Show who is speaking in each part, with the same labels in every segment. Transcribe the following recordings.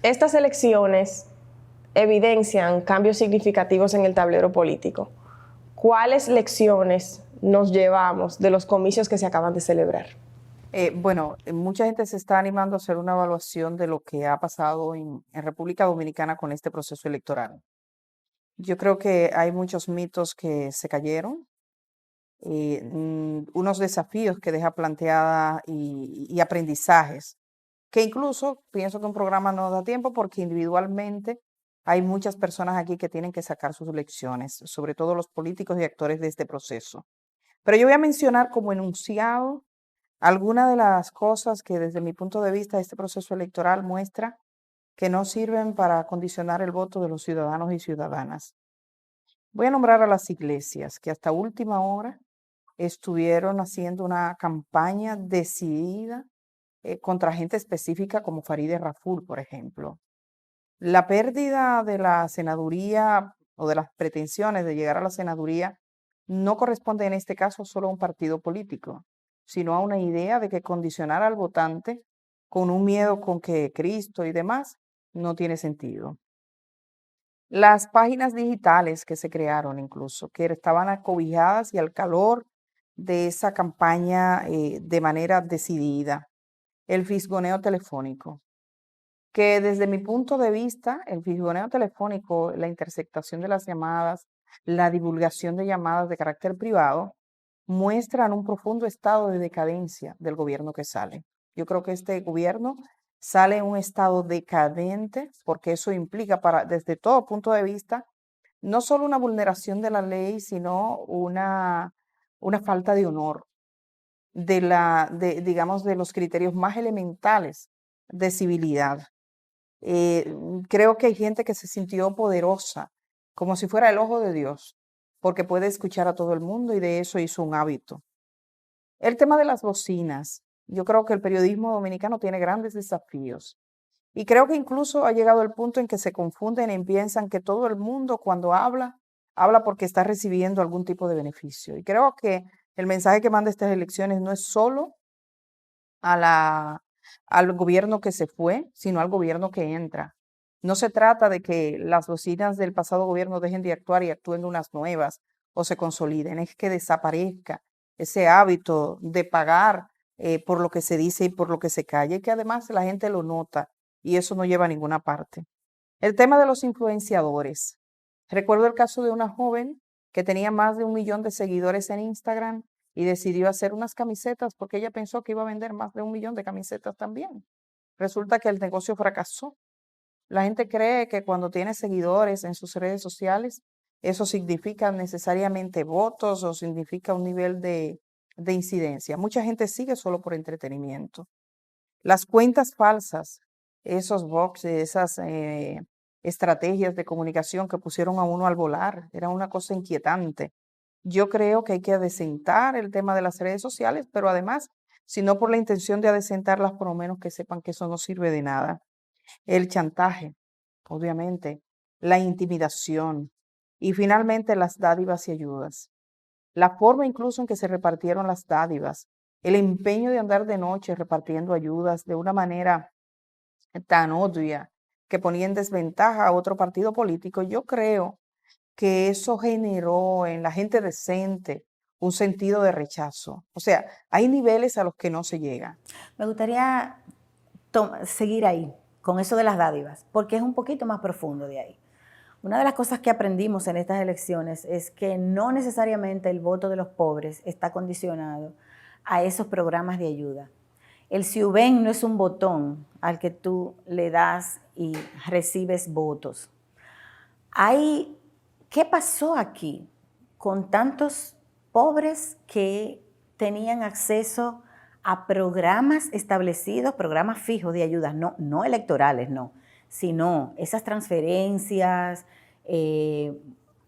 Speaker 1: Estas elecciones evidencian cambios significativos en el tablero político. ¿Cuáles lecciones nos llevamos de los comicios que se acaban de celebrar?
Speaker 2: Mucha gente se está animando a hacer una evaluación de lo que ha pasado en República Dominicana con este proceso electoral. Yo creo que hay muchos mitos que se cayeron, unos desafíos que deja planteada y aprendizajes, que incluso pienso que un programa no da tiempo porque individualmente hay muchas personas aquí que tienen que sacar sus lecciones, sobre todo los políticos y actores de este proceso. Pero yo voy a mencionar como enunciado algunas de las cosas que desde mi punto de vista este proceso electoral muestra que no sirven para condicionar el voto de los ciudadanos y ciudadanas. Voy a nombrar a las iglesias que hasta última hora estuvieron haciendo una campaña decidida contra gente específica como Farideh Raful, por ejemplo. La pérdida de la senaduría o de las pretensiones de llegar a la senaduría no corresponde en este caso solo a un partido político, sino a una idea de que condicionar al votante con un miedo con que Cristo y demás no tiene sentido. Las páginas digitales que se crearon incluso, que estaban acobijadas y al calor de esa campaña de manera decidida. El fisgoneo telefónico, que desde mi punto de vista, el fisgoneo telefónico, la interceptación de las llamadas, la divulgación de llamadas de carácter privado, muestran un profundo estado de decadencia del gobierno que sale. Yo creo que este gobierno sale en un estado decadente porque eso implica desde todo punto de vista, no solo una vulneración de la ley, sino una falta de honor digamos, de los criterios más elementales de civilidad. Creo que hay gente que se sintió poderosa, como si fuera el ojo de Dios, porque puede escuchar a todo el mundo y de eso hizo un hábito. El tema de las bocinas. Yo creo que el periodismo dominicano tiene grandes desafíos y creo que incluso ha llegado el punto en que se confunden y piensan que todo el mundo cuando habla, habla porque está recibiendo algún tipo de beneficio. Y creo que el mensaje que manda estas elecciones no es solo a al gobierno que se fue, sino al gobierno que entra. No se trata de que las bocinas del pasado gobierno dejen de actuar y actúen unas nuevas o se consoliden, es que desaparezca ese hábito de pagar por lo que se dice y por lo que se calla, y que además la gente lo nota y eso no lleva a ninguna parte. El tema de los influenciadores. Recuerdo el caso de una joven que tenía más de 1 millón de seguidores en Instagram y decidió hacer unas camisetas porque ella pensó que iba a vender más de 1 millón de camisetas también. Resulta que el negocio fracasó. La gente cree que cuando tiene seguidores en sus redes sociales, eso significa necesariamente votos o significa un nivel de incidencia. Mucha gente sigue solo por entretenimiento. Las cuentas falsas, esos bots, esas estrategias de comunicación que pusieron a uno al volar, era una cosa inquietante. Yo creo que hay que adecentar el tema de las redes sociales, pero además, si no por la intención de adecentarlas, por lo menos que sepan que eso no sirve de nada. El chantaje, obviamente, la intimidación y finalmente las dádivas y ayudas. La forma incluso en que se repartieron las dádivas, el empeño de andar de noche repartiendo ayudas de una manera tan obvia que ponía en desventaja a otro partido político, yo creo que eso generó en la gente decente un sentido de rechazo. O sea, hay niveles a los que no se llega.
Speaker 3: Me gustaría seguir ahí, con eso de las dádivas, porque es un poquito más profundo de ahí. Una de las cosas que aprendimos en estas elecciones es que no necesariamente el voto de los pobres está condicionado a esos programas de ayuda. El Siuben no es un botón al que tú le das y recibes votos. ¿Qué pasó aquí con tantos pobres que tenían acceso a programas establecidos, programas fijos de ayuda, no electorales, no, sino esas transferencias,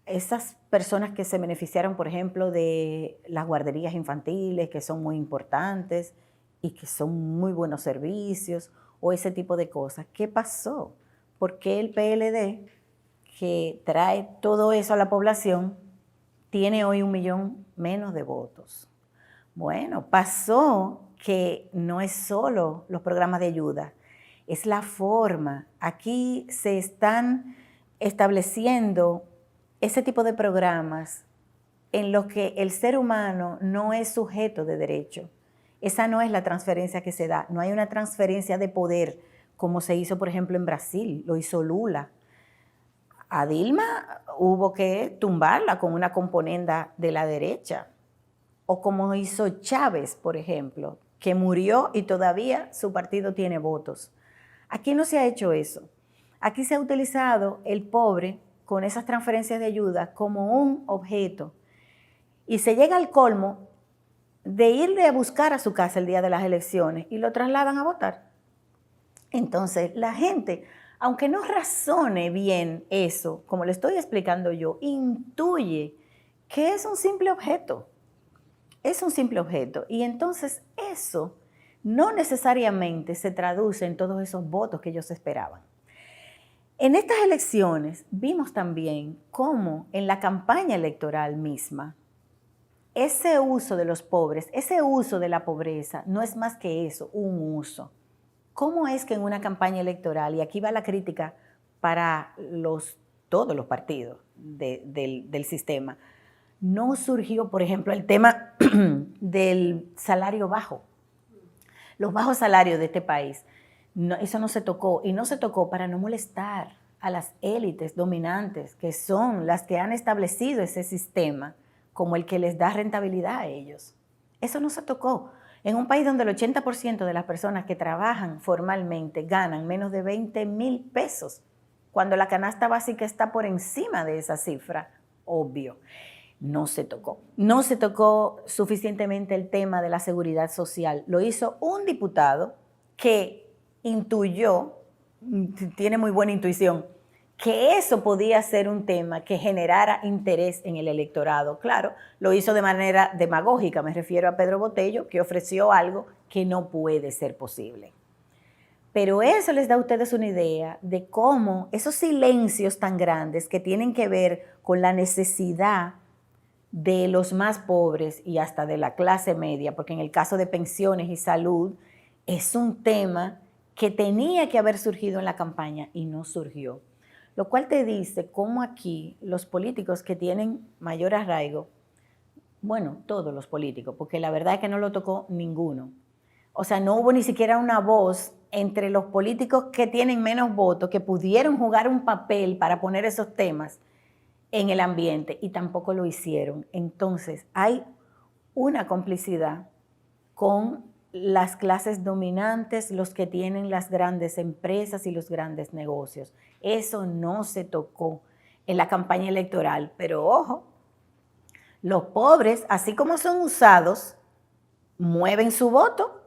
Speaker 3: esas personas que se beneficiaron, por ejemplo, de las guarderías infantiles, que son muy importantes y que son muy buenos servicios, o ese tipo de cosas? ¿Qué pasó? ¿Por qué el PLD, que trae todo eso a la población, tiene hoy 1 millón menos de votos? Bueno, pasó que no es solo los programas de ayuda, es la forma. Aquí se están estableciendo ese tipo de programas en los que el ser humano no es sujeto de derecho. Esa no es la transferencia que se da. No hay una transferencia de poder como se hizo, por ejemplo, en Brasil, lo hizo Lula. A Dilma hubo que tumbarla con una componenda de la derecha. O como hizo Chávez, por ejemplo, que murió y todavía su partido tiene votos. Aquí no se ha hecho eso. Aquí se ha utilizado el pobre con esas transferencias de ayuda como un objeto. Y se llega al colmo de irle a buscar a su casa el día de las elecciones y lo trasladan a votar. Entonces, la gente, aunque no razone bien eso, como le estoy explicando yo, intuye que es un simple objeto. Es un simple objeto. Y entonces eso no necesariamente se traduce en todos esos votos que ellos esperaban. En estas elecciones vimos también cómo en la campaña electoral misma, ese uso de los pobres, ese uso de la pobreza, no es más que eso, un uso. ¿Cómo es que en una campaña electoral, y aquí va la crítica para todos los partidos del sistema, no surgió, por ejemplo, el tema del salario bajo, los bajos salarios de este país? No, eso no se tocó, y no se tocó para no molestar a las élites dominantes, que son las que han establecido ese sistema como el que les da rentabilidad a ellos. Eso no se tocó. En un país donde el 80% de las personas que trabajan formalmente ganan menos de 20,000 pesos, cuando la canasta básica está por encima de esa cifra, obvio. No se tocó. No se tocó suficientemente el tema de la seguridad social. Lo hizo un diputado que intuyó, tiene muy buena intuición, que eso podía ser un tema que generara interés en el electorado. Claro, lo hizo de manera demagógica, me refiero a Pedro Botello, que ofreció algo que no puede ser posible. Pero eso les da a ustedes una idea de cómo esos silencios tan grandes que tienen que ver con la necesidad de los más pobres y hasta de la clase media, porque en el caso de pensiones y salud es un tema que tenía que haber surgido en la campaña y no surgió. Lo cual te dice cómo aquí los políticos que tienen mayor arraigo, bueno, todos los políticos, porque la verdad es que no lo tocó ninguno. O sea, no hubo ni siquiera una voz entre los políticos que tienen menos votos, que pudieron jugar un papel para poner esos temas en el ambiente, y tampoco lo hicieron. Entonces, hay una complicidad con las clases dominantes, los que tienen las grandes empresas y los grandes negocios. Eso no se tocó en la campaña electoral, pero ojo, los pobres, así como son usados, mueven su voto,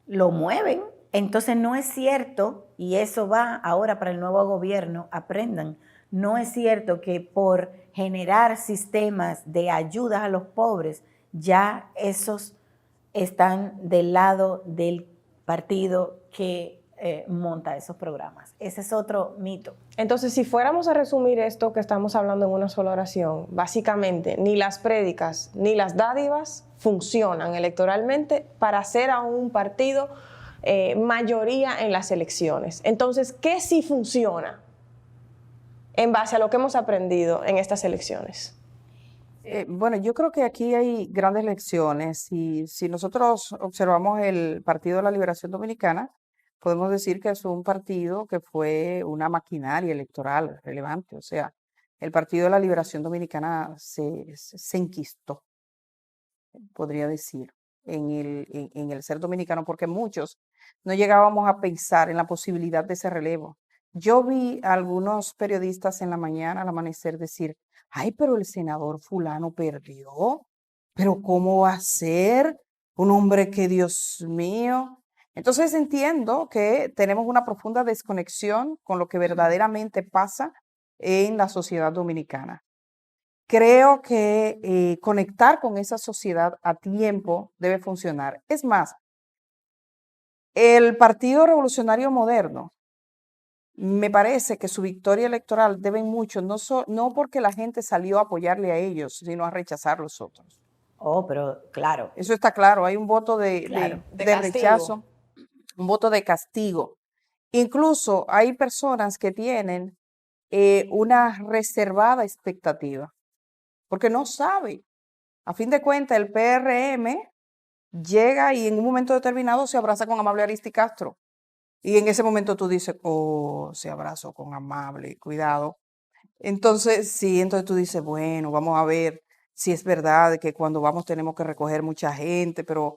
Speaker 3: lo mueven. Entonces no es cierto, y eso va ahora para el nuevo gobierno, aprendan, no es cierto que por generar sistemas de ayuda a los pobres, ya esos están del lado del partido que monta esos programas. Ese es otro mito.
Speaker 1: Entonces, si fuéramos a resumir esto que estamos hablando en una sola oración, básicamente ni las prédicas ni las dádivas funcionan electoralmente para hacer a un partido mayoría en las elecciones. Entonces, ¿qué sí funciona en base a lo que hemos aprendido en estas elecciones?
Speaker 2: Bueno, yo creo que aquí hay grandes lecciones, y si nosotros observamos el Partido de la Liberación Dominicana, podemos decir que es un partido que fue una maquinaria electoral relevante. O sea, el Partido de la Liberación Dominicana se enquistó, podría decir, en el ser dominicano, porque muchos no llegábamos a pensar en la posibilidad de ese relevo. Yo vi a algunos periodistas en la mañana, al amanecer, decir: ay, pero el senador fulano perdió, pero ¿cómo va a ser? Un hombre que, Dios mío. Entonces entiendo que tenemos una profunda desconexión con lo que verdaderamente pasa en la sociedad dominicana. Creo que conectar con esa sociedad a tiempo debe funcionar. Es más, el Partido Revolucionario Moderno, me parece que su victoria electoral debe mucho, no porque la gente salió a apoyarle a ellos, sino a rechazar a los otros.
Speaker 3: Oh, pero claro.
Speaker 2: Eso está claro, hay un voto
Speaker 3: Claro.
Speaker 2: de rechazo, un voto de castigo. Incluso hay personas que tienen una reservada expectativa, porque no sabe. A fin de cuentas, el PRM llega y en un momento determinado se abraza con Amable Aristi Castro. Y en ese momento tú dices, oh, se abrazó con Amable, cuidado. Entonces, sí, entonces tú dices, bueno, vamos a ver si es verdad que cuando vamos tenemos que recoger mucha gente, pero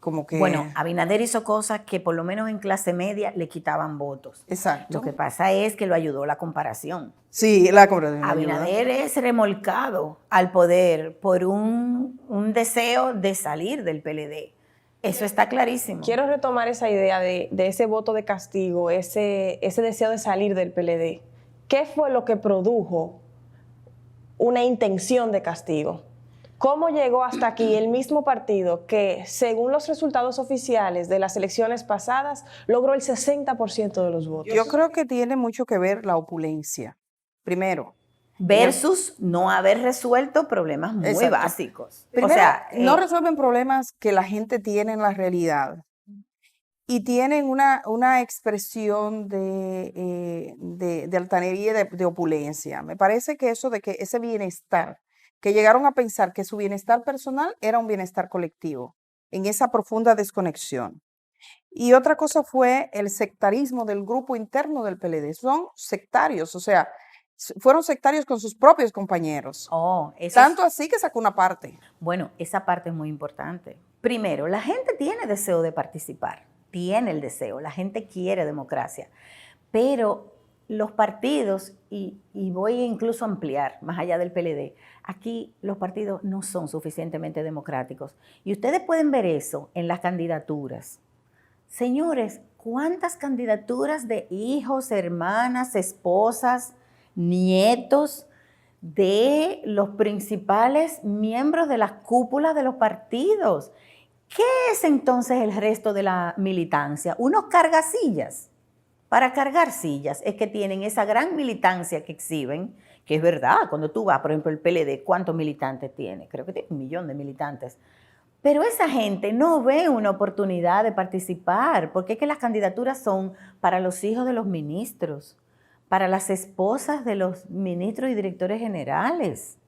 Speaker 2: como
Speaker 3: Bueno,
Speaker 2: que,
Speaker 3: Abinader hizo cosas que por lo menos en clase media le quitaban votos. Lo
Speaker 2: exacto.
Speaker 3: que pasa es que lo ayudó la comparación.
Speaker 2: Sí, la comparación ayuda.
Speaker 3: Abinader es remolcado al poder por un deseo de salir del PLD. Eso está clarísimo.
Speaker 1: Quiero retomar esa idea de ese voto de castigo, ese deseo de salir del PLD. ¿Qué fue lo que produjo una intención de castigo? ¿Cómo llegó hasta aquí el mismo partido que, según los resultados oficiales de las elecciones pasadas, logró el 60% de los votos?
Speaker 2: Yo creo que tiene mucho que ver la opulencia. Primero,
Speaker 3: Versus no haber resuelto problemas muy
Speaker 2: exacto.
Speaker 3: básicos.
Speaker 2: Primero,
Speaker 3: O sea,
Speaker 2: no resuelven problemas que la gente tiene en la realidad y tienen una expresión de altanería y de opulencia. Me parece que eso de que ese bienestar, que llegaron a pensar que su bienestar personal era un bienestar colectivo, en esa profunda desconexión. Y otra cosa fue el sectarismo del grupo interno del PLD. Son sectarios, o sea, fueron sectarios con sus propios compañeros. Tanto así que sacó una parte.
Speaker 3: Bueno, esa parte es muy importante. Primero, la gente tiene deseo de participar, tiene el deseo, la gente quiere democracia, pero los partidos, y voy incluso a ampliar más allá del PLD, aquí los partidos no son suficientemente democráticos. Y ustedes pueden ver eso en las candidaturas. Señores, ¿cuántas candidaturas de hijos, hermanas, esposas, nietos de los principales miembros de las cúpulas de los partidos? ¿Qué es entonces el resto de la militancia? Unos cargasillas. Para cargar sillas es que tienen esa gran militancia que exhiben, que es verdad, cuando tú vas, por ejemplo, el PLD, ¿cuántos militantes tiene? Creo que tiene 1 millón de militantes. Pero esa gente no ve una oportunidad de participar, porque es que las candidaturas son para los hijos de los ministros, para las esposas de los ministros y directores generales.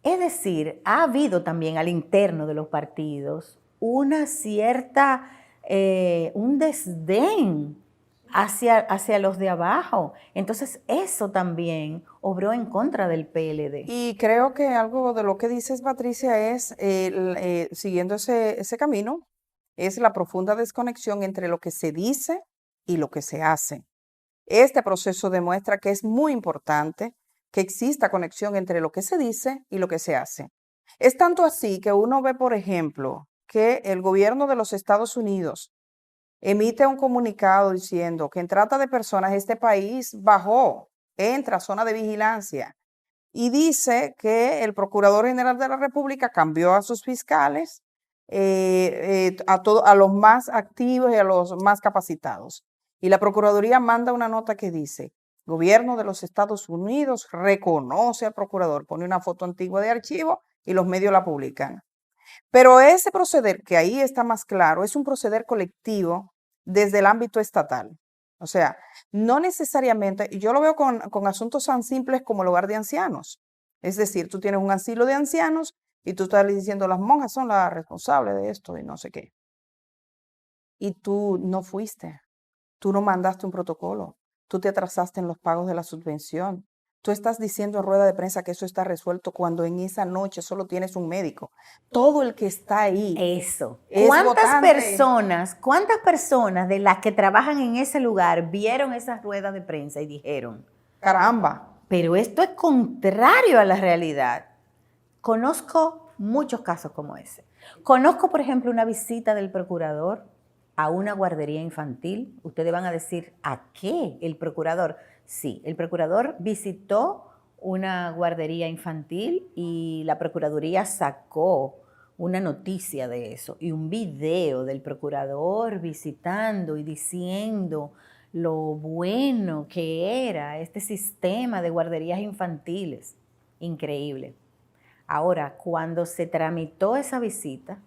Speaker 3: Es decir, ha habido también al interno de los partidos una cierta, un desdén hacia los de abajo. Entonces, eso también obró en contra del PLD.
Speaker 2: Y creo que algo de lo que dices, Patricia, es, siguiendo ese camino, es la profunda desconexión entre lo que se dice y lo que se hace. Este proceso demuestra que es muy importante que exista conexión entre lo que se dice y lo que se hace. Es tanto así que uno ve, por ejemplo, que el gobierno de los Estados Unidos emite un comunicado diciendo que en trata de personas este país entra a zona de vigilancia y dice que el Procurador General de la República cambió a sus fiscales a los más activos y a los más capacitados. Y la Procuraduría manda una nota que dice, Gobierno de los Estados Unidos reconoce al procurador, pone una foto antigua de archivo y los medios la publican. Pero ese proceder, que ahí está más claro, es un proceder colectivo desde el ámbito estatal. O sea, no necesariamente, y yo lo veo con asuntos tan simples como el hogar de ancianos. Es decir, tú tienes un asilo de ancianos y tú estás diciendo las monjas son las responsables de esto y no sé qué. Y tú no fuiste, tú no mandaste un protocolo, tú te atrasaste en los pagos de la subvención. Tú estás diciendo en rueda de prensa que eso está resuelto cuando en esa noche solo tienes un médico. Todo el que está ahí.
Speaker 3: Eso.
Speaker 2: Es
Speaker 3: ¿Cuántas personas de las que trabajan en ese lugar vieron esas ruedas de prensa y dijeron,
Speaker 2: caramba,
Speaker 3: pero esto es contrario a la realidad? Conozco muchos casos como ese. Conozco, por ejemplo, una visita del procurador a una guardería infantil. Ustedes van a decir, ¿a qué el procurador? Sí, el procurador visitó una guardería infantil y la Procuraduría sacó una noticia de eso y un video del procurador visitando y diciendo lo bueno que era este sistema de guarderías infantiles. Increíble. Ahora, cuando se tramitó esa visita,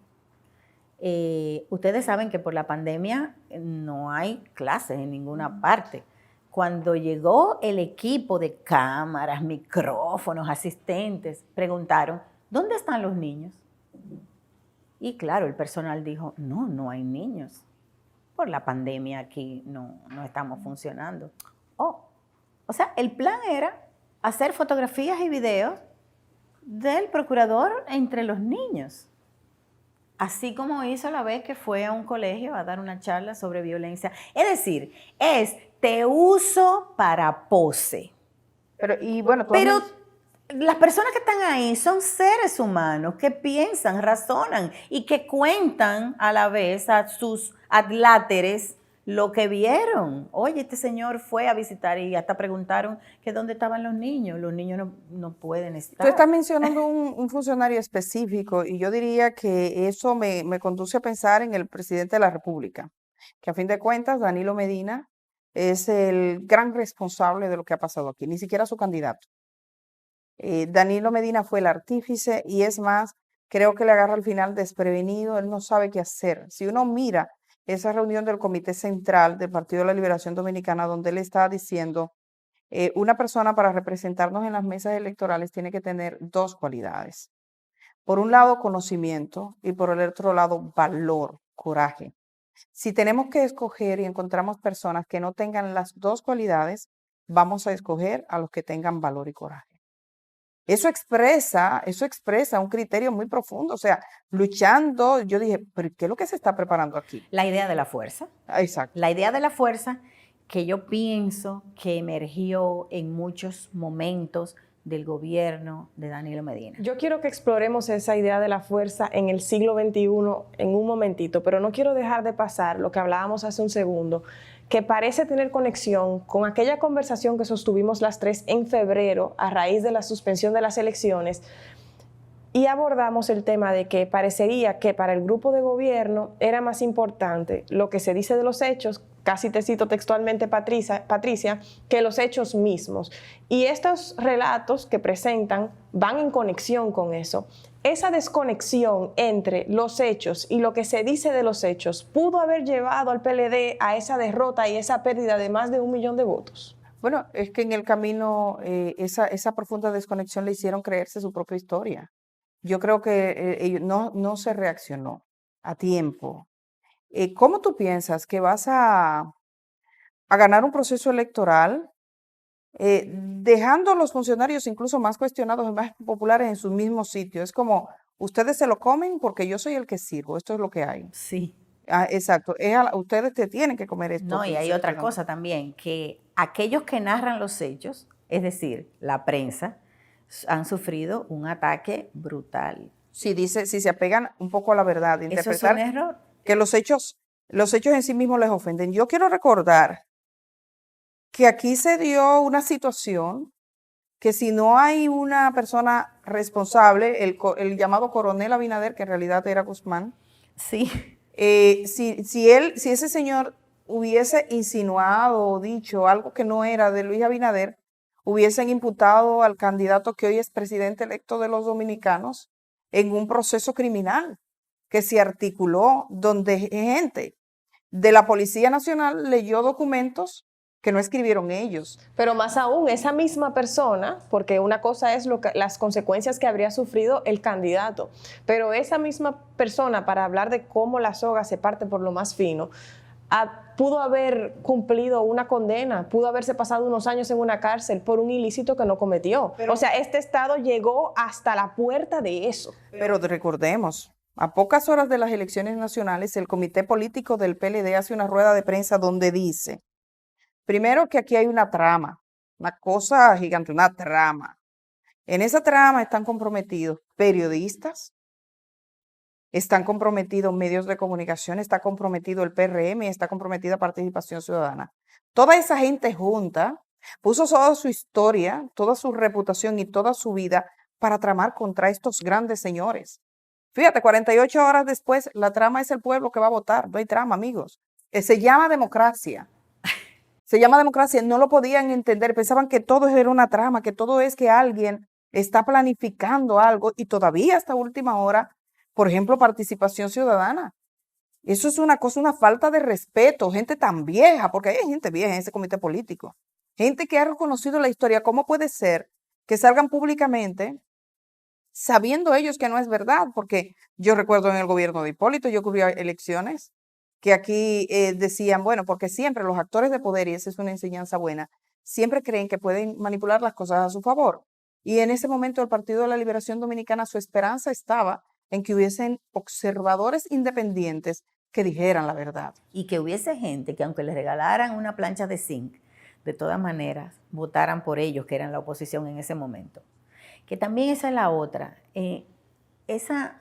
Speaker 3: Ustedes saben que por la pandemia no hay clases en ninguna parte. Cuando llegó el equipo de cámaras, micrófonos, asistentes, preguntaron, ¿dónde están los niños? Y claro, el personal dijo, no hay niños. Por la pandemia aquí no estamos funcionando. O sea, el plan era hacer fotografías y videos del procurador entre los niños. Así como hizo la vez que fue a un colegio a dar una charla sobre violencia. Es decir, te uso para pose.
Speaker 2: Pero
Speaker 3: Las personas que están ahí son seres humanos que piensan, razonan y que cuentan a la vez a sus adláteres lo que vieron. Oye, este señor fue a visitar y hasta preguntaron que dónde estaban los niños. Los niños no pueden estar.
Speaker 2: Tú estás mencionando un funcionario específico y yo diría que eso me conduce a pensar en el presidente de la República, que a fin de cuentas Danilo Medina es el gran responsable de lo que ha pasado aquí, ni siquiera su candidato. Danilo Medina fue el artífice y es más, creo que le agarra al final desprevenido, él no sabe qué hacer. Si uno mira esa reunión del Comité Central del Partido de la Liberación Dominicana, donde él está diciendo, una persona para representarnos en las mesas electorales tiene que tener dos cualidades. Por un lado, conocimiento y por el otro lado, valor, coraje. Si tenemos que escoger y encontramos personas que no tengan las dos cualidades, vamos a escoger a los que tengan valor y coraje. Eso expresa un criterio muy profundo, o sea, luchando, yo dije, pero ¿qué es lo que se está preparando aquí?
Speaker 3: La idea de la fuerza.
Speaker 2: Exacto.
Speaker 3: La idea de la fuerza que yo pienso que emergió en muchos momentos del gobierno de Danilo Medina.
Speaker 1: Yo quiero que exploremos esa idea de la fuerza en el siglo XXI en un momentito, pero no quiero dejar de pasar lo que hablábamos hace un segundo, que parece tener conexión con aquella conversación que sostuvimos las tres en febrero a raíz de la suspensión de las elecciones, y abordamos el tema de que parecería que para el grupo de gobierno era más importante lo que se dice de los hechos, casi te cito textualmente, Patricia, que los hechos mismos. Y estos relatos que presentan van en conexión con eso. Esa desconexión entre los hechos y lo que se dice de los hechos pudo haber llevado al PLD a esa derrota y esa pérdida de más de 1 millón de votos.
Speaker 2: Bueno, es que en el camino esa profunda desconexión le hicieron creerse su propia historia. Yo creo que no se reaccionó a tiempo. ¿Cómo tú piensas que vas a ganar un proceso electoral dejando a los funcionarios incluso más cuestionados y más populares en sus mismos sitios? Es como, ustedes se lo comen porque yo soy el que sirvo, esto es lo que hay.
Speaker 3: Sí.
Speaker 2: Exacto, ustedes te tienen que comer esto.
Speaker 3: No, y hay otra cosa también, que aquellos que narran los hechos, es decir, la prensa, han sufrido un ataque brutal.
Speaker 2: Sí, dice, si se apegan un poco a la verdad,
Speaker 3: Eso es un error.
Speaker 2: Que los hechos en sí mismos les ofenden. Yo quiero recordar que aquí se dio una situación que si no hay una persona responsable, el llamado coronel Abinader, que en realidad era Guzmán,
Speaker 3: sí.
Speaker 2: Si ese señor hubiese insinuado o dicho algo que no era de Luis Abinader, hubiesen imputado al candidato que hoy es presidente electo de los dominicanos en un proceso criminal que se articuló donde gente de la Policía Nacional leyó documentos que no escribieron ellos.
Speaker 1: Pero más aún, esa misma persona, porque una cosa es las consecuencias que habría sufrido el candidato, pero esa misma persona, para hablar de cómo la soga se parte por lo más fino, pudo haber cumplido una condena, pudo haberse pasado unos años en una cárcel por un ilícito que no cometió. O sea, este Estado llegó hasta la puerta de eso.
Speaker 2: Pero recordemos, a pocas horas de las elecciones nacionales, el Comité Político del PLD hace una rueda de prensa donde dice, primero que aquí hay una trama, una cosa gigante, una trama. En esa trama están comprometidos periodistas, están comprometidos medios de comunicación, está comprometido el PRM, está comprometida Participación Ciudadana. Toda esa gente junta puso toda su historia, toda su reputación y toda su vida para tramar contra estos grandes señores. Fíjate, 48 horas después, la trama es el pueblo que va a votar. No hay trama, amigos. Se llama democracia. Se llama democracia. No lo podían entender. Pensaban que todo era una trama, que todo es que alguien está planificando algo y todavía hasta última hora, por ejemplo, Participación Ciudadana, Eso es una cosa, una falta de respeto, gente tan vieja, porque hay gente vieja en ese comité político, gente que ha reconocido la historia. ¿Cómo puede ser que salgan públicamente sabiendo ellos que no es verdad? Porque yo recuerdo en el gobierno de Hipólito, yo cubría elecciones, que aquí decían, bueno, porque siempre los actores de poder, y esa es una enseñanza buena, siempre creen que pueden manipular las cosas a su favor. Y en ese momento el Partido de la Liberación Dominicana, su esperanza estaba en que hubiesen observadores independientes que dijeran la verdad.
Speaker 3: Y que hubiese gente que aunque les regalaran una plancha de zinc, de todas maneras votaran por ellos, que eran la oposición en ese momento. Que también esa es la otra. Ese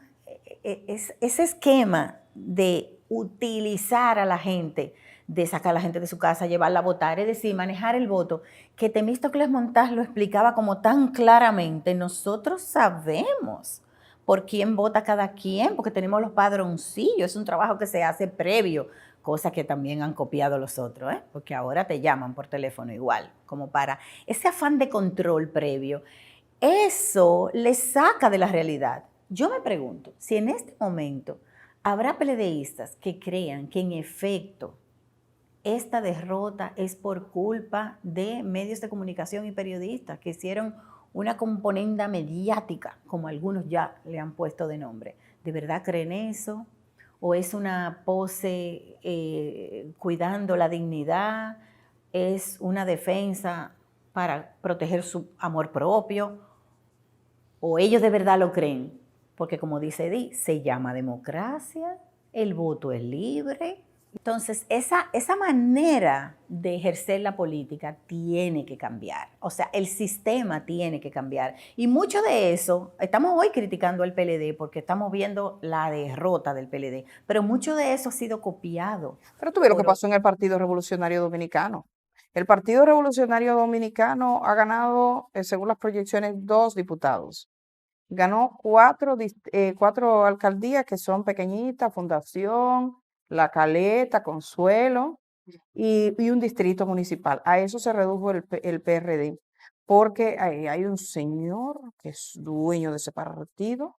Speaker 3: esquema de utilizar a la gente, de sacar a la gente de su casa, llevarla a votar, es decir, manejar el voto, que Temístocles Montás lo explicaba como tan claramente. Nosotros sabemos por quién vota cada quien, porque tenemos los padroncillos, es un trabajo que se hace previo, cosa que también han copiado los otros, porque ahora te llaman por teléfono igual, como para ese afán de control previo. Eso les saca de la realidad. Yo me pregunto si en este momento habrá PLDistas que crean que en efecto esta derrota es por culpa de medios de comunicación y periodistas que hicieron una componenda mediática, como algunos ya le han puesto de nombre. ¿De verdad creen eso? ¿O es una pose cuidando la dignidad? ¿Es una defensa para proteger su amor propio? ¿O ellos de verdad lo creen? Porque como dice Edith, se llama democracia, el voto es libre. Entonces, esa manera de ejercer la política tiene que cambiar. O sea, el sistema tiene que cambiar. Y mucho de eso, estamos hoy criticando al PLD porque estamos viendo la derrota del PLD, pero mucho de eso ha sido copiado.
Speaker 2: Pero tú ves lo que pasó en el Partido Revolucionario Dominicano. El Partido Revolucionario Dominicano ha ganado, según las proyecciones, 2 diputados. Ganó 4 alcaldías que son pequeñitas, Fundación, La Caleta, Consuelo y un distrito municipal. A eso se redujo el PRD, porque hay un señor que es dueño de ese partido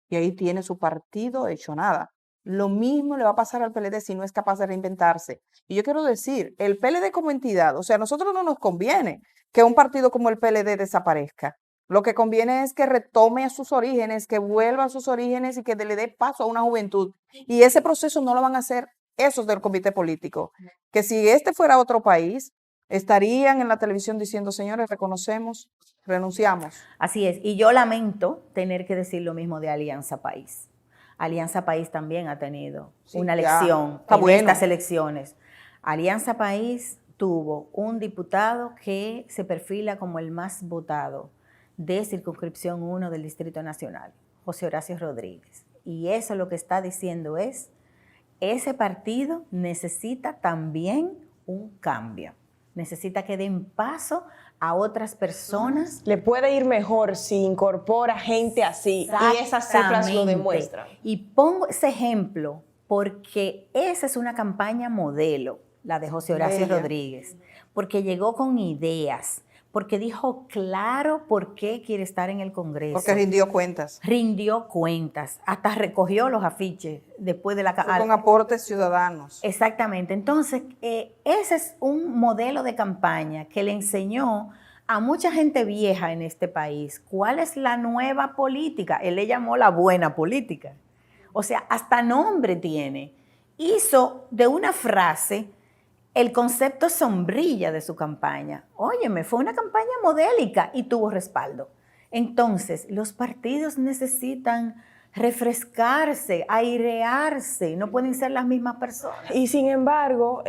Speaker 2: y ahí tiene su partido hecho nada. Lo mismo le va a pasar al PLD si no es capaz de reinventarse. Y yo quiero decir, el PLD como entidad, o sea, a nosotros no nos conviene que un partido como el PLD desaparezca. Lo que conviene es que retome a sus orígenes, que vuelva a sus orígenes y que le dé paso a una juventud. Y ese proceso no lo van a hacer esos del comité político. Que si este fuera otro país, estarían en la televisión diciendo, señores, reconocemos, renunciamos.
Speaker 3: Así es. Y yo lamento tener que decir lo mismo de Alianza País. Alianza País también ha tenido una lección en estas elecciones. Alianza País tuvo un diputado que se perfila como el más votado de circunscripción 1 del Distrito Nacional, José Horacio Rodríguez. Y eso lo que está diciendo es, ese partido necesita también un cambio. Necesita que den paso a otras personas.
Speaker 1: Le puede ir mejor si incorpora gente así, y esas cifras lo demuestran.
Speaker 3: Y pongo ese ejemplo porque esa es una campaña modelo, la de José Horacio Rodríguez, porque llegó con ideas, porque dijo claro por qué quiere estar en el Congreso.
Speaker 2: Porque rindió cuentas.
Speaker 3: Rindió cuentas, hasta recogió los afiches después de la...
Speaker 2: Con aportes ciudadanos.
Speaker 3: Exactamente. Entonces, ese es un modelo de campaña que le enseñó a mucha gente vieja en este país cuál es la nueva política. Él le llamó la buena política. O sea, hasta nombre tiene. Hizo de una frase el concepto sombrilla de su campaña. Óyeme, fue una campaña modélica y tuvo respaldo. Entonces, los partidos necesitan refrescarse, airearse, no pueden ser las mismas personas.
Speaker 1: Y sin embargo,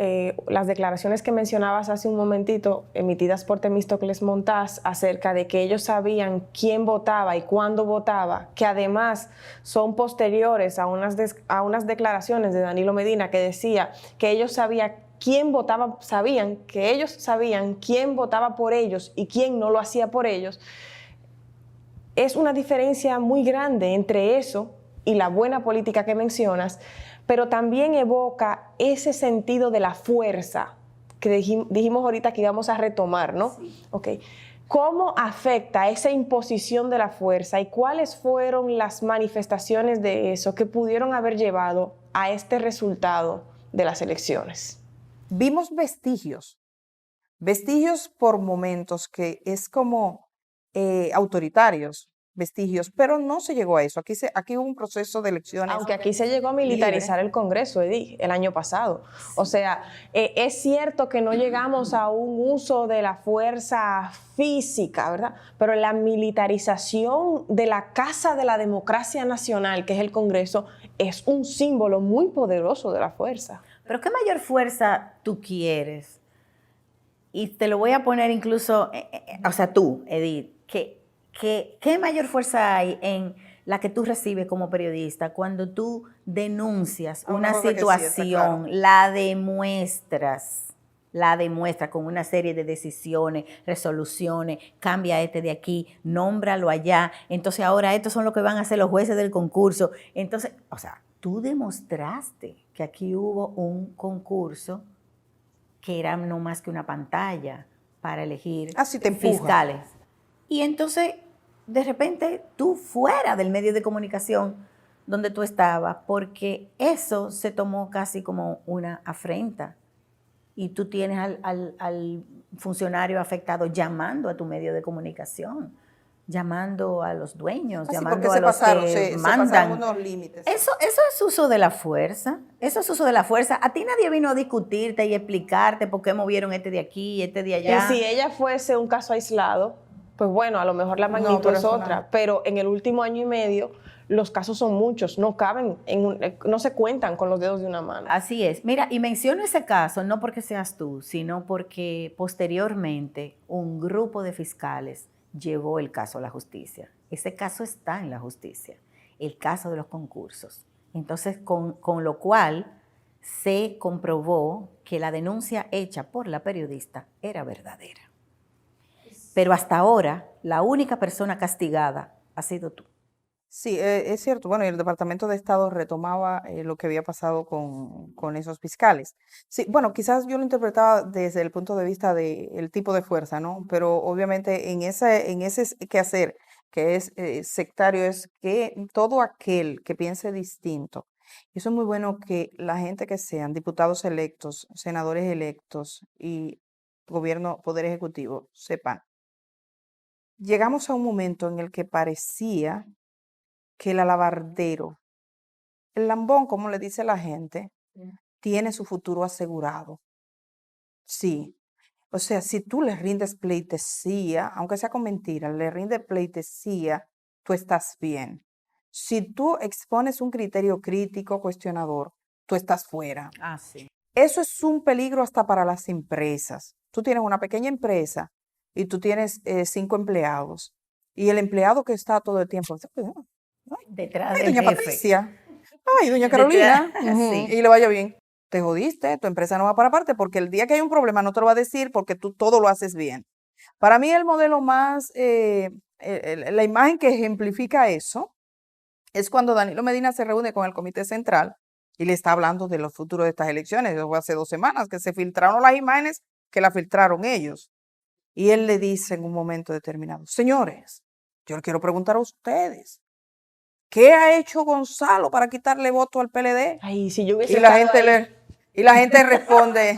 Speaker 1: las declaraciones que mencionabas hace un momentito, emitidas por Temístocles Montás, acerca de que ellos sabían quién votaba y cuándo votaba, que además son posteriores a unas declaraciones de Danilo Medina que decía que ellos sabían que ellos sabían quién votaba por ellos y quién no lo hacía por ellos. Es una diferencia muy grande entre eso y la buena política que mencionas, pero también evoca ese sentido de la fuerza que dijimos ahorita que íbamos a retomar, ¿no?
Speaker 3: Sí.
Speaker 1: Okay. ¿Cómo afecta esa imposición de la fuerza y cuáles fueron las manifestaciones de eso que pudieron haber llevado a este resultado de las elecciones?
Speaker 2: Vimos vestigios por momentos que es como autoritarios, vestigios, pero no se llegó a eso. Aquí hubo un proceso de elecciones.
Speaker 1: Aunque aquí se llegó a militarizar el Congreso, Edith, el año pasado. O sea, es cierto que no llegamos a un uso de la fuerza física, ¿verdad? Pero la militarización de la casa de la democracia nacional, que es el Congreso, es un símbolo muy poderoso de la fuerza.
Speaker 3: Pero ¿qué mayor fuerza tú quieres? Y te lo voy a poner incluso, o sea, tú, Edith, ¿qué mayor fuerza hay en la que tú recibes como periodista cuando tú denuncias una situación, la demuestras con una serie de decisiones, resoluciones, cambia de aquí, nómbralo allá, entonces ahora estos son lo que van a hacer los jueces del concurso. Entonces, o sea, tú demostraste que aquí hubo un concurso que era no más que una pantalla para elegir fiscales. Y entonces, de repente, tú fuera del medio de comunicación donde tú estabas, porque eso se tomó casi como una afrenta. Y tú tienes al funcionario afectado llamando a tu medio de comunicación, llamando a los dueños, llamando a los que mandan. Se pasaron unos límites. Eso es uso de la fuerza. Eso es uso de la fuerza. A ti nadie vino a discutirte y explicarte por qué movieron este de aquí y este de allá.
Speaker 1: Y si ella fuese un caso aislado, pues bueno, a lo mejor la magnitud es otra. No. Pero en el último año y medio, los casos son muchos, no caben, no se cuentan con los dedos de una mano.
Speaker 3: Así es. Mira, y menciono ese caso no porque seas tú, sino porque posteriormente un grupo de fiscales llevó el caso a la justicia. Ese caso está en la justicia, el caso de los concursos. Entonces, con lo cual se comprobó que la denuncia hecha por la periodista era verdadera. Pero hasta ahora, la única persona castigada ha sido tú.
Speaker 2: Sí, es cierto. Bueno, y el Departamento de Estado retomaba lo que había pasado con esos fiscales. Sí, bueno, quizás yo lo interpretaba desde el punto de vista del tipo de fuerza, ¿no? Pero obviamente en ese quehacer que es sectario es que todo aquel que piense distinto, y eso es muy bueno que la gente que sean diputados electos, senadores electos y gobierno, poder ejecutivo, sepan. Llegamos a un momento en el que parecía que el alabardero, el lambón, como le dice la gente, tiene su futuro asegurado. Sí. O sea, si tú le rindes pleitesía, aunque sea con mentira, le rindes pleitesía, tú estás bien. Si tú expones un criterio crítico, cuestionador, tú estás fuera.
Speaker 3: Ah, sí.
Speaker 2: Eso es un peligro hasta para las empresas. Tú tienes una pequeña empresa y tú tienes 5 empleados y el empleado que está todo el tiempo
Speaker 3: detrás
Speaker 2: del doña
Speaker 3: jefe.
Speaker 2: Patricia, ay, doña Carolina,
Speaker 3: sí.
Speaker 2: Y le vaya bien. Te jodiste, tu empresa no va para parte porque el día que hay un problema no te lo va a decir porque tú todo lo haces bien. Para mí el modelo más, la imagen que ejemplifica eso es cuando Danilo Medina se reúne con el Comité Central y le está hablando de los futuros de estas elecciones. Eso fue hace 2 semanas que se filtraron las imágenes que la filtraron ellos. Y él le dice en un momento determinado, señores, yo le quiero preguntar a ustedes, ¿qué ha hecho Gonzalo para quitarle voto al PLD?
Speaker 1: Ay, si yo hubiese
Speaker 2: y la gente responde,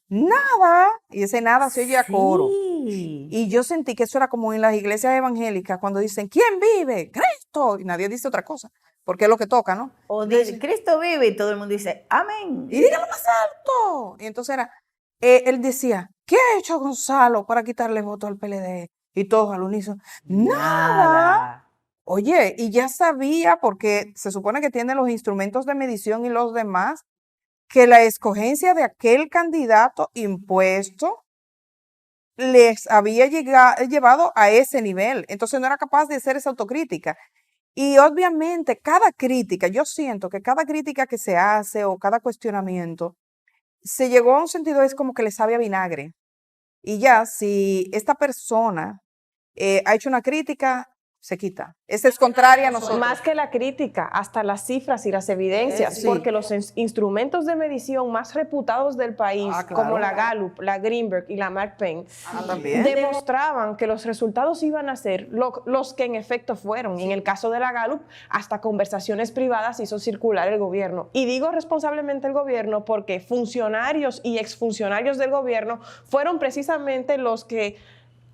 Speaker 2: nada. Y ese nada se oye a coro. Y yo sentí que eso era como en las iglesias evangélicas cuando dicen, ¿quién vive? Cristo. Y nadie dice otra cosa, porque es lo que toca, ¿no?
Speaker 3: O dice, Cristo vive y todo el mundo dice, amén.
Speaker 2: Y dígalo más alto. Y entonces él decía, ¿qué ha hecho Gonzalo para quitarle voto al PLD? Y todos al unísono, nada. Oye, y ya sabía, porque se supone que tiene los instrumentos de medición y los demás, que la escogencia de aquel candidato impuesto les había llevado a ese nivel. Entonces no era capaz de hacer esa autocrítica. Y obviamente cada crítica, yo siento que cada crítica que se hace o cada cuestionamiento, se llegó a un sentido, es como que le sabe a vinagre. Y ya, si esta persona ha hecho una crítica, se quita. Esta es contraria a nosotros.
Speaker 1: Más que la crítica, hasta las cifras y las evidencias,
Speaker 2: Sí.
Speaker 1: porque los instrumentos de medición más reputados del país,
Speaker 2: Claro.
Speaker 1: como la Gallup, la Greenberg y la McPain,
Speaker 2: También.
Speaker 1: demostraban que los resultados iban a ser los que en efecto fueron. Y en el caso de la Gallup, hasta conversaciones privadas hizo circular el gobierno. Y digo responsablemente el gobierno porque funcionarios y exfuncionarios del gobierno fueron precisamente los que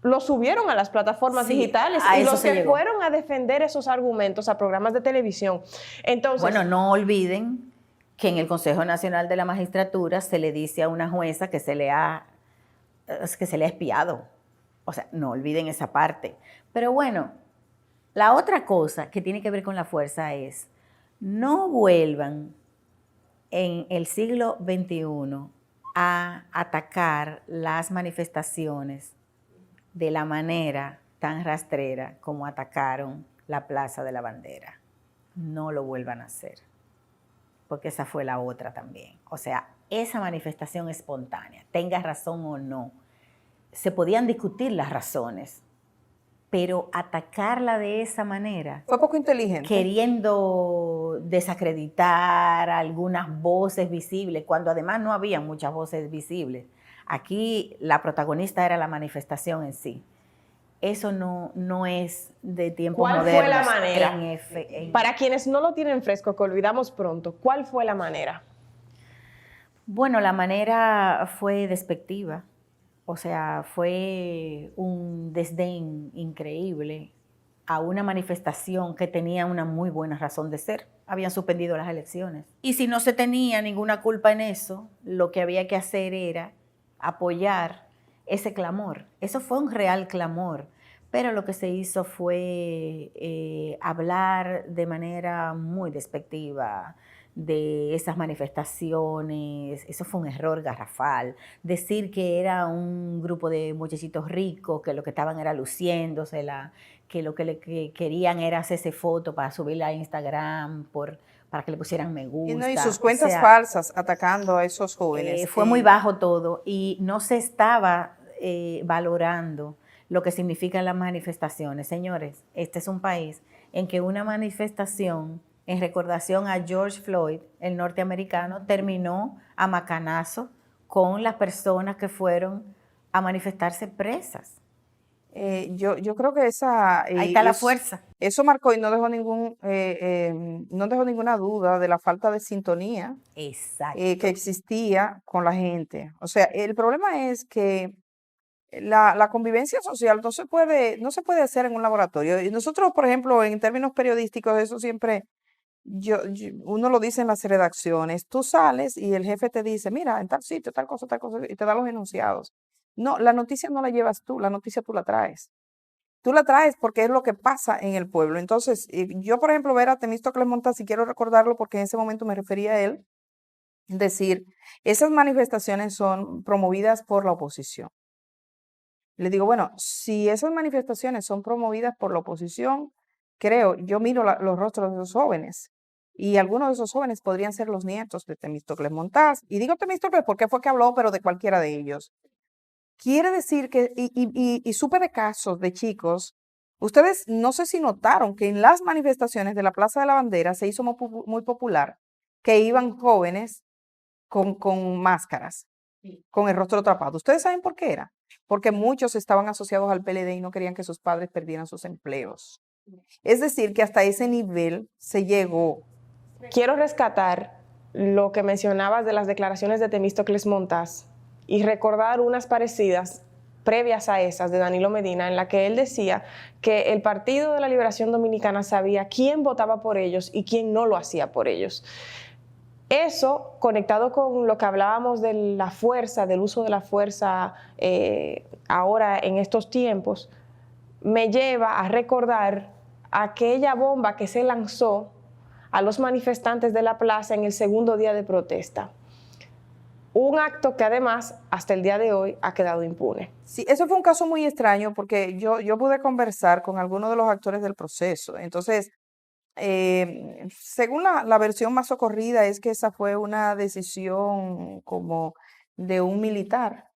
Speaker 1: lo subieron a las plataformas
Speaker 3: Sí,
Speaker 1: digitales
Speaker 3: a
Speaker 1: y
Speaker 3: eso
Speaker 1: los
Speaker 3: se
Speaker 1: que
Speaker 3: llegó.
Speaker 1: fueron a defender esos argumentos a programas de televisión. Entonces,
Speaker 3: Bueno, no olviden que en el Consejo Nacional de la Magistratura se le dice a una jueza que se le ha espiado. O sea, no olviden esa parte. Pero bueno, la otra cosa que tiene que ver con la fuerza es, no vuelvan en el siglo XXI a atacar las manifestaciones de la manera tan rastrera como atacaron la Plaza de la Bandera. No lo vuelvan a hacer, porque esa fue la otra también. O sea, esa manifestación espontánea, tenga razón o no, se podían discutir las razones, pero atacarla de esa manera,
Speaker 2: Fue poco inteligente.
Speaker 3: queriendo desacreditar algunas voces visibles, cuando además no había muchas voces visibles. Aquí la protagonista era la manifestación en sí. Eso no es de tiempos
Speaker 1: ¿cuál
Speaker 3: modernos.
Speaker 1: fue la manera? Para
Speaker 3: Para
Speaker 1: quienes no lo tienen fresco, que olvidamos pronto, ¿cuál fue la manera?
Speaker 3: Bueno, la manera fue despectiva. O sea, fue un desdén increíble a una manifestación que tenía una muy buena razón de ser. Habían suspendido las elecciones. Y si no se tenía ninguna culpa en eso, lo que había que hacer era apoyar ese clamor. Eso fue un real clamor. Pero lo que se hizo fue hablar de manera muy despectiva de esas manifestaciones. Eso fue un error garrafal. Decir que era un grupo de muchachitos ricos, que lo que estaban era luciéndosela, que lo que querían era hacerse foto para subirla a Instagram, para que le pusieran me gusta.
Speaker 2: Y sus cuentas
Speaker 3: O sea,
Speaker 2: falsas atacando a esos jóvenes.
Speaker 3: fue muy bajo todo y no se estaba valorando lo que significan las manifestaciones. Señores, este es un país en que una manifestación en recordación a George Floyd, el norteamericano, terminó a macanazo con las personas que fueron a manifestarse presas.
Speaker 2: Yo creo que
Speaker 3: Ahí está la fuerza.
Speaker 2: Eso marcó y no dejó no dejó ninguna duda de la falta de sintonía
Speaker 3: Exacto.
Speaker 2: que existía con la gente. O sea, el problema es que la convivencia social no se puede hacer en un laboratorio. Y nosotros, por ejemplo, en términos periodísticos, eso siempre, uno lo dice en las redacciones, tú sales y el jefe te dice, mira, en tal sitio, tal cosa, y te da los enunciados. No, la noticia no la llevas tú, la noticia tú la traes. Tú la traes porque es lo que pasa en el pueblo. Entonces, yo, por ejemplo, ver a Temístocles Montaz, y quiero recordarlo porque en ese momento me refería a él, decir, esas manifestaciones son promovidas por la oposición. Le digo, bueno, si esas manifestaciones son promovidas por la oposición, yo miro los rostros de los jóvenes y algunos de esos jóvenes podrían ser los nietos de Temístocles Montaz. Y digo Temístocles porque fue que habló, pero de cualquiera de ellos. Quiere decir que, y supe de casos de chicos, ustedes no sé si notaron que en las manifestaciones de la Plaza de la Bandera se hizo muy popular que iban jóvenes con máscaras, con el rostro tapado. ¿Ustedes saben por qué era? Porque muchos estaban asociados al PLD y no querían que sus padres perdieran sus empleos. Es decir, que hasta ese nivel se llegó.
Speaker 1: Quiero rescatar lo que mencionabas de las declaraciones de Temístocles Montaz y recordar unas parecidas previas a esas de Danilo Medina, en la que él decía que el Partido de la Liberación Dominicana sabía quién votaba por ellos y quién no lo hacía por ellos. Eso, conectado con lo que hablábamos de la fuerza, del uso de la fuerza ahora en estos tiempos, me lleva a recordar aquella bomba que se lanzó a los manifestantes de la plaza en el segundo día de protesta. Un acto que además, hasta el día de hoy, ha quedado impune.
Speaker 2: Sí, eso fue un caso muy extraño porque yo pude conversar con algunos de los actores del proceso. Entonces, según la versión más socorrida es que esa fue una decisión como de un militar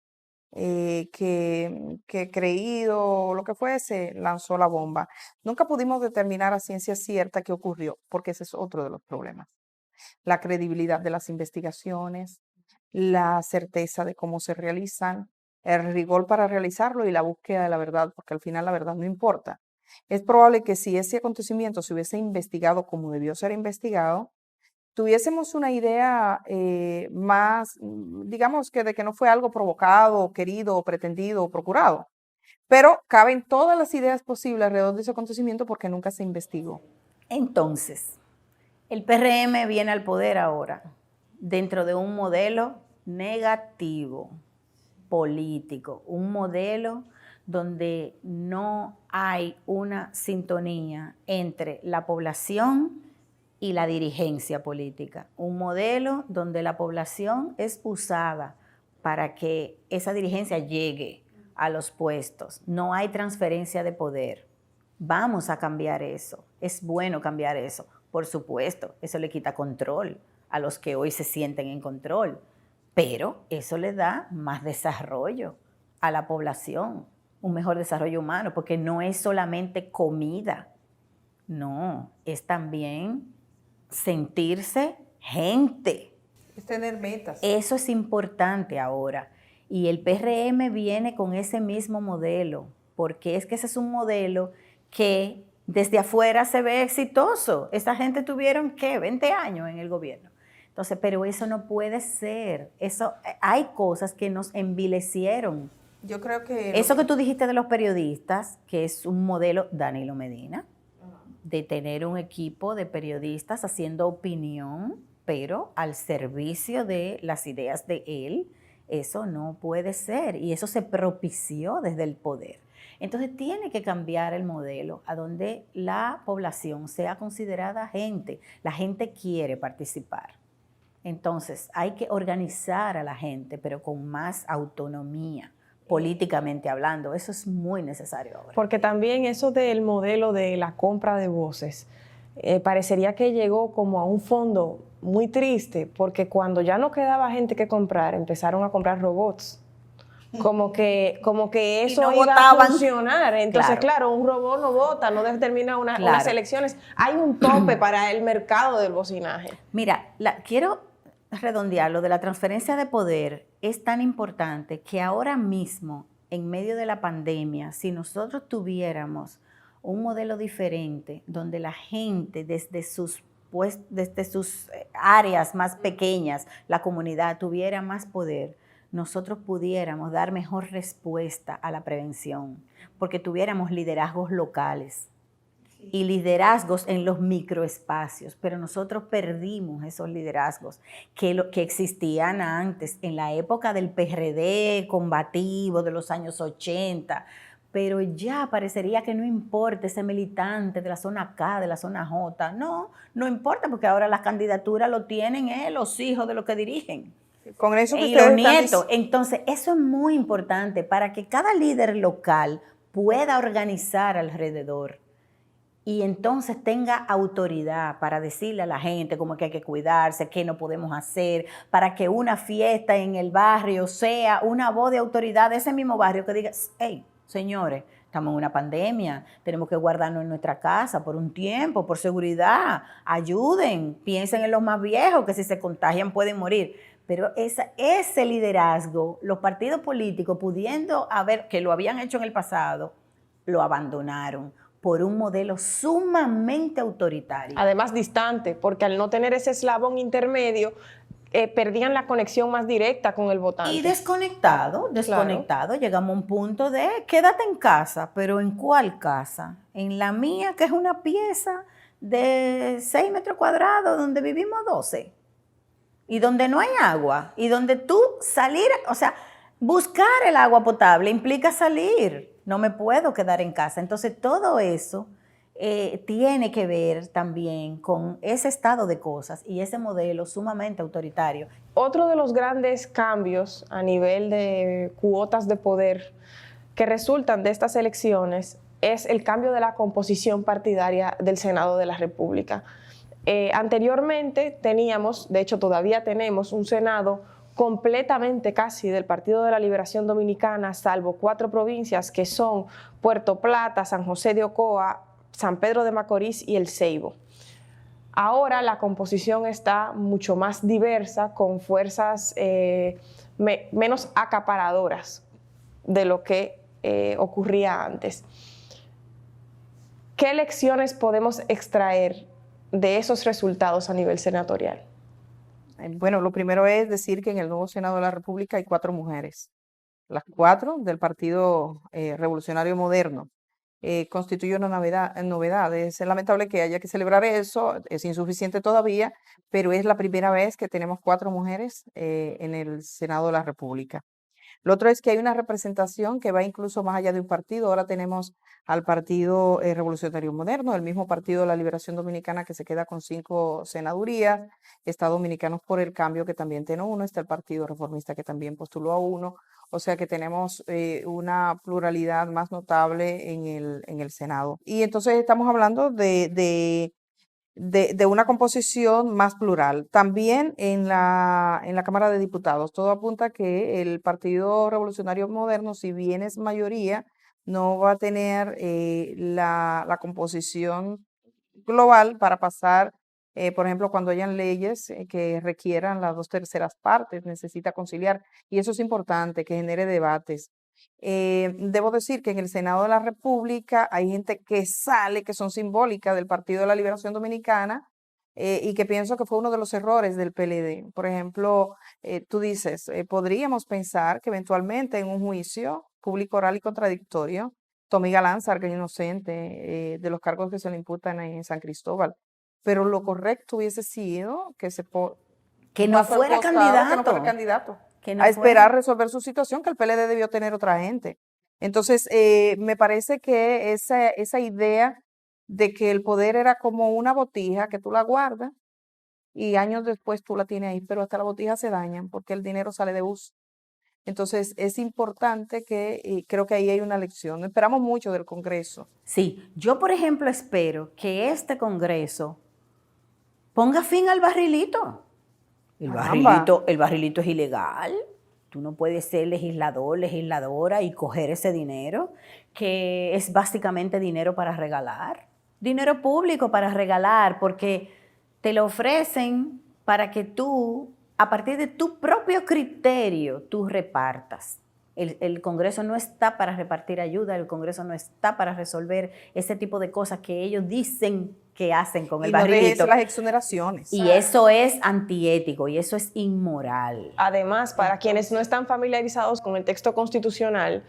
Speaker 2: que creído o lo que fuese, lanzó la bomba. Nunca pudimos determinar a ciencia cierta qué ocurrió, porque ese es otro de los problemas. La credibilidad de las investigaciones, la certeza de cómo se realizan, el rigor para realizarlo y la búsqueda de la verdad, porque al final la verdad no importa. Es probable que si ese acontecimiento se hubiese investigado como debió ser investigado, tuviésemos una idea más, digamos que de que no fue algo provocado, querido, pretendido o procurado. Pero caben todas las ideas posibles alrededor de ese acontecimiento porque nunca se investigó.
Speaker 3: Entonces, el PRM viene al poder ahora dentro de un modelo negativo, político, un modelo donde no hay una sintonía entre la población y la dirigencia política. Un modelo donde la población es usada para que esa dirigencia llegue a los puestos. No hay transferencia de poder. Vamos a cambiar eso. Es bueno cambiar eso. Por supuesto, eso le quita control a los que hoy se sienten en control, pero eso le da más desarrollo a la población, un mejor desarrollo humano, porque no es solamente comida, no, es también sentirse gente.
Speaker 2: Es tener metas.
Speaker 3: Eso es importante ahora. Y el PRM viene con ese mismo modelo, porque es que ese es un modelo que desde afuera se ve exitoso. Esa gente tuvieron, ¿qué? 20 años en el gobierno. Entonces, pero eso no puede ser. Eso, hay cosas que nos envilecieron.
Speaker 2: Yo creo que...
Speaker 3: Eso que tú dijiste de los periodistas, que es un modelo Danilo Medina, de tener un equipo de periodistas haciendo opinión, pero al servicio de las ideas de él, eso no puede ser. Y eso se propició desde el poder. Entonces tiene que cambiar el modelo a donde la población sea considerada gente. La gente quiere participar. Entonces hay que organizar a la gente, pero con más autonomía, políticamente hablando. Eso es muy necesario ahora.
Speaker 1: Porque también eso del modelo de la compra de voces, parecería que llegó como a un fondo muy triste, porque cuando ya no quedaba gente que comprar, empezaron a comprar robots. Como que eso
Speaker 3: no
Speaker 1: iba
Speaker 3: votaban.
Speaker 1: a funcionar. Entonces, claro, un robot no vota, no determina unas elecciones. Hay un tope para el mercado del bocinaje.
Speaker 3: Mira, quiero redondear lo de la transferencia de poder. Es tan importante que ahora mismo, en medio de la pandemia, si nosotros tuviéramos un modelo diferente, donde la gente desde sus áreas más pequeñas, la comunidad tuviera más poder, nosotros pudiéramos dar mejor respuesta a la prevención, porque tuviéramos liderazgos locales y liderazgos en los microespacios, pero nosotros perdimos esos liderazgos que existían antes, en la época del PRD combativo de los años 80, pero ya parecería que no importa ese militante de la zona K, de la zona J, no importa, porque ahora las candidaturas lo tienen los hijos de los que dirigen.
Speaker 2: Con eso que
Speaker 3: y los nietos. Entonces, eso es muy importante para que cada líder local pueda organizar alrededor y entonces tenga autoridad para decirle a la gente cómo que hay que cuidarse, qué no podemos hacer, para que una fiesta en el barrio sea una voz de autoridad de ese mismo barrio que diga, hey, señores, estamos en una pandemia, tenemos que guardarnos en nuestra casa por un tiempo, por seguridad, ayuden, piensen en los más viejos que si se contagian pueden morir. Pero ese liderazgo, los partidos políticos pudiendo haber, que lo habían hecho en el pasado, lo abandonaron por un modelo sumamente autoritario.
Speaker 1: Además distante, porque al no tener ese eslabón intermedio, perdían la conexión más directa con el votante.
Speaker 3: Y desconectado, claro. Llegamos a un punto de quédate en casa, pero ¿en cuál casa? En la mía, que es una pieza de 6 metros cuadrados donde vivimos 12. Y donde no hay agua, y donde tú salir, o sea, buscar el agua potable implica salir, no me puedo quedar en casa. Entonces todo eso tiene que ver también con ese estado de cosas y ese modelo sumamente autoritario.
Speaker 1: Otro de los grandes cambios a nivel de cuotas de poder que resultan de estas elecciones es el cambio de la composición partidaria del Senado de la República. Anteriormente teníamos, de hecho todavía tenemos, un Senado completamente casi del Partido de la Liberación Dominicana, salvo 4 provincias que son Puerto Plata, San José de Ocoa, San Pedro de Macorís y El Ceibo. Ahora la composición está mucho más diversa, con fuerzas menos acaparadoras de lo que ocurría antes. ¿Qué lecciones podemos extraer de esos resultados a nivel senatorial?
Speaker 2: Bueno, lo primero es decir que en el nuevo Senado de la República hay 4 mujeres, las 4 del Partido Revolucionario Moderno. Constituye una novedad. Es lamentable que haya que celebrar eso, es insuficiente todavía, pero es la primera vez que tenemos 4 mujeres en el Senado de la República. Lo otro es que hay una representación que va incluso más allá de un partido. Ahora tenemos al Partido Revolucionario Moderno, el mismo Partido de la Liberación Dominicana que se queda con 5 senadurías, está Dominicanos por el Cambio que también tiene 1, está el Partido Reformista que también postuló a 1, o sea que tenemos una pluralidad más notable en el Senado. Y entonces estamos hablando de una composición más plural. También en la Cámara de Diputados, todo apunta que el Partido Revolucionario Moderno, si bien es mayoría, no va a tener la composición global para pasar, por ejemplo, cuando hayan leyes que requieran las 2/3 partes, necesita conciliar, y eso es importante, que genere debates. Debo decir que en el Senado de la República hay gente que sale, que son simbólicas del Partido de la Liberación Dominicana, y que pienso que fue uno de los errores del PLD. Por ejemplo, tú dices, podríamos pensar que eventualmente en un juicio público, oral y contradictorio, Tommy Galán salga inocente de los cargos que se le imputan en San Cristóbal. Pero lo correcto hubiese sido
Speaker 3: que no fuera
Speaker 2: candidato. A esperar resolver su situación, que el PLD debió tener otra gente. Entonces, me parece que esa idea de que el poder era como una botija que tú la guardas y años después tú la tienes ahí, pero hasta la botija se dañan porque el dinero sale de uso. Entonces, es importante y creo que ahí hay una lección. Esperamos mucho del Congreso.
Speaker 3: Sí, yo por ejemplo espero que este Congreso ponga fin al barrilito. El barrilito es ilegal. Tú no puedes ser legislador, legisladora y coger ese dinero, que es básicamente dinero para regalar. Dinero público para regalar, porque te lo ofrecen para que tú, a partir de tu propio criterio, tú repartas. El Congreso no está para repartir ayuda, el Congreso no está para resolver ese tipo de cosas que ellos dicen que hacen con el barrilito.
Speaker 2: Y las exoneraciones.
Speaker 3: Y eso es antiético y eso es inmoral.
Speaker 1: Además, para quienes no están familiarizados con el texto constitucional,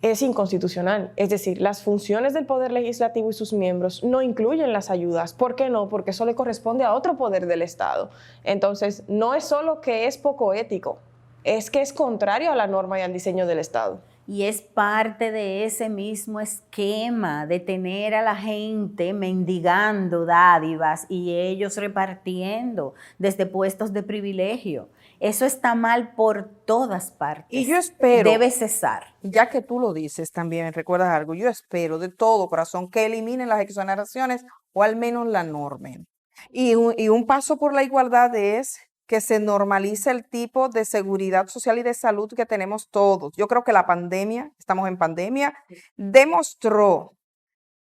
Speaker 1: es inconstitucional. Es decir, las funciones del Poder Legislativo y sus miembros no incluyen las ayudas. ¿Por qué no? Porque eso le corresponde a otro poder del Estado. Entonces, no es solo que es poco ético, es que es contrario a la norma y al diseño del Estado.
Speaker 3: Y es parte de ese mismo esquema de tener a la gente mendigando dádivas y ellos repartiendo desde puestos de privilegio. Eso está mal por todas partes.
Speaker 2: Y yo espero,
Speaker 3: debe cesar.
Speaker 2: Ya que tú lo dices también, recuerdas algo, yo espero de todo corazón que eliminen las exoneraciones o al menos la normen. Y un paso por la igualdad es que se normalice el tipo de seguridad social y de salud que tenemos todos. Yo creo que la pandemia, estamos en pandemia, demostró